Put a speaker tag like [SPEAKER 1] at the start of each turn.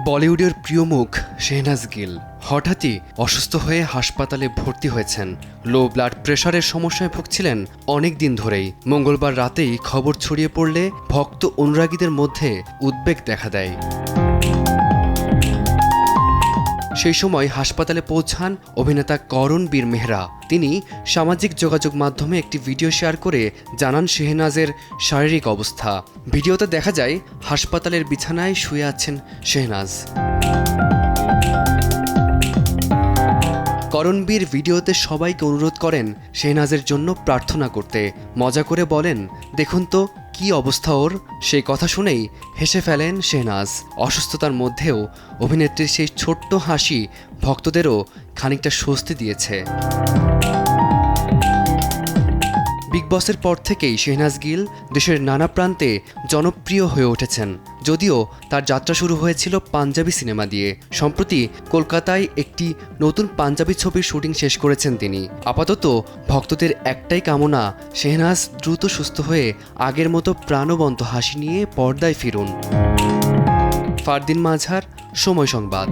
[SPEAKER 1] বলিউডের প্রিয় মুখ শেহনাজ গিল হঠাৎই অসুস্থ হয়ে হাসপাতালে ভর্তি হয়েছেন। লো ব্লাড প্রেশারের সমস্যায় ভুগছিলেন অনেক দিন ধরেই। মঙ্গলবার রাতেই খবর ছড়িয়ে পড়লে ভক্ত অনুরাগীদের মধ্যে উদ্বেগ দেখা দেয়। সেই সময় হাসপাতালে পৌঁছান অভিনেতা করণবীর মেহরা। তিনি সামাজিক যোগাযোগ মাধ্যমে একটি ভিডিও শেয়ার করে জানান শেহনাজের শারীরিক অবস্থা। ভিডিওতে দেখা যায় হাসপাতালের বিছানায় শুয়ে আছেন শেহনাজ। করণবীর ভিডিওতে সবাইকে অনুরোধ করেন শেহনাজের জন্য প্রার্থনা করতে। মজা করে বলেন, দেখুন তো কি অবস্থা ওর। সেই কথা শুনেই হেসে ফেলেন শেহনাজ। অসুস্থতার মধ্যেও অভিনেত্রীর সেই ছোট্ট হাসি ভক্তদেরও খানিকটা স্বস্তি দিয়েছে। বিগ বসের পর থেকেই শেহনাজ গিল দেশের নানা প্রান্তে জনপ্রিয় হয়ে উঠেছেন। যদিও তার যাত্রা শুরু হয়েছিল পাঞ্জাবি সিনেমা দিয়ে। সম্প্রতি কলকাতায় একটি নতুন পাঞ্জাবি ছবির শুটিং শেষ করেছেন তিনি। আপাতত ভক্তদের একটাই কামনা, শেহনাজ দ্রুত সুস্থ হয়ে আগের মতো প্রাণবন্ত হাসি নিয়ে পর্দায় ফিরুন। ফারদিন মাঝার, সময় সংবাদ।